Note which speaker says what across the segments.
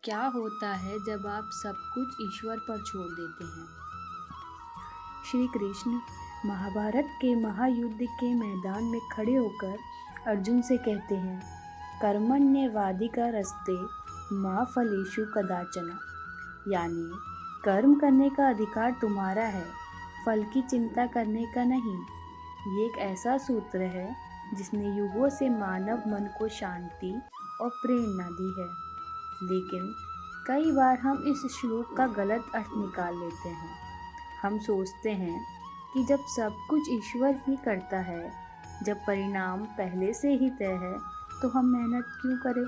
Speaker 1: क्या होता है जब आप सब कुछ ईश्वर पर छोड़ देते हैं? श्री कृष्ण महाभारत के महायुद्ध के मैदान में खड़े होकर अर्जुन से कहते हैं, कर्मण्येवाधिकारस्ते मा फलेषु कदाचन। यानी कर्म करने का अधिकार तुम्हारा है, फल की चिंता करने का नहीं। ये एक ऐसा सूत्र है जिसने युगों से मानव मन को शांति और प्रेरणा दी है। लेकिन कई बार हम इस श्लोक का गलत अर्थ निकाल लेते हैं। हम सोचते हैं कि जब सब कुछ ईश्वर ही करता है, जब परिणाम पहले से ही तय है, तो हम मेहनत क्यों करें?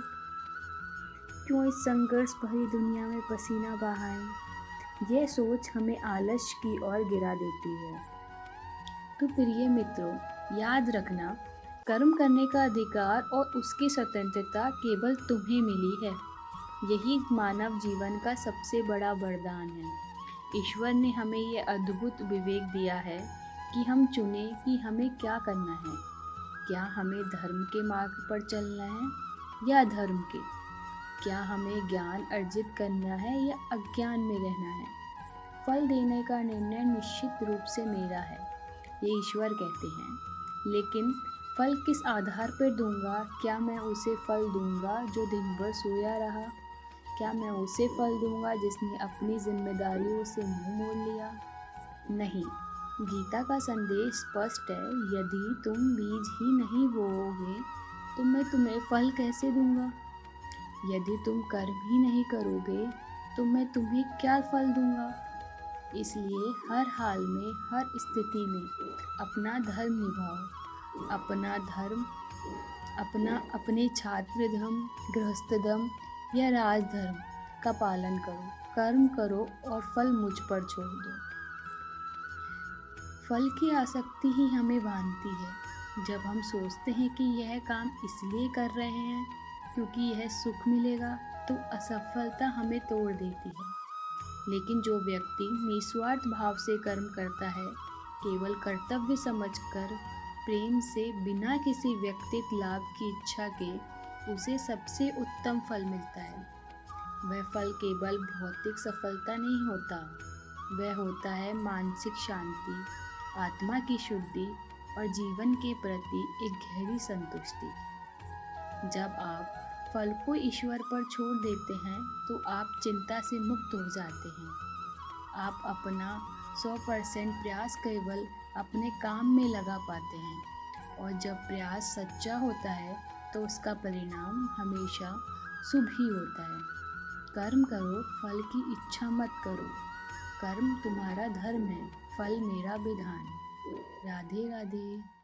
Speaker 1: क्यों इस संघर्ष भरी दुनिया में पसीना बहाएं? यह सोच हमें आलस्य की ओर गिरा देती है। तो प्रिय मित्रों, याद रखना, कर्म करने का अधिकार और उसकी स्वतंत्रता केवल तुम्हें मिली है। यही मानव जीवन का सबसे बड़ा वरदान है। ईश्वर ने हमें यह अद्भुत विवेक दिया है कि हम चुनें कि हमें क्या करना है। क्या हमें धर्म के मार्ग पर चलना है या अधर्म के? क्या हमें ज्ञान अर्जित करना है या अज्ञान में रहना है? फल देने का निर्णय निश्चित रूप से मेरा है, ये ईश्वर कहते हैं। लेकिन फल किस आधार पर दूंगा? क्या मैं उसे फल दूंगा जो दिन भर सोया रहा? क्या मैं उसे फल दूंगा जिसने अपनी जिम्मेदारियों से मुंह मोड़ लिया? नहीं, गीता का संदेश स्पष्ट है, यदि तुम बीज ही नहीं बोओगे तो मैं तुम्हें फल कैसे दूंगा? यदि तुम कर्म ही नहीं करोगे तो मैं तुम्हें क्या फल दूंगा? इसलिए हर हाल में, हर स्थिति में अपना धर्म निभाओ। अपना धर्म, अपने छात्र धर्म, गृहस्थ धर्म या राजधर्म का पालन करो। कर्म करो और फल मुझ पर छोड़ दो। फल की आसक्ति ही हमें बांधती है। जब हम सोचते हैं कि यह काम इसलिए कर रहे हैं क्योंकि यह सुख मिलेगा, तो असफलता हमें तोड़ देती है। लेकिन जो व्यक्ति निस्वार्थ भाव से कर्म करता है, केवल कर्तव्य समझकर, प्रेम से, बिना किसी व्यक्तिगत लाभ की इच्छा के, उसे सबसे उत्तम फल मिलता है। वह फल केवल भौतिक सफलता नहीं होता, वह होता है मानसिक शांति, आत्मा की शुद्धि और जीवन के प्रति एक गहरी संतुष्टि। जब आप फल को ईश्वर पर छोड़ देते हैं तो आप चिंता से मुक्त हो जाते हैं। आप अपना 100% प्रयास केवल अपने काम में लगा पाते हैं, और जब प्रयास सच्चा होता है तो उसका परिणाम हमेशा शुभ ही होता है। कर्म करो, फल की इच्छा मत करो। कर्म तुम्हारा धर्म है, फल मेरा विधान। राधे राधे।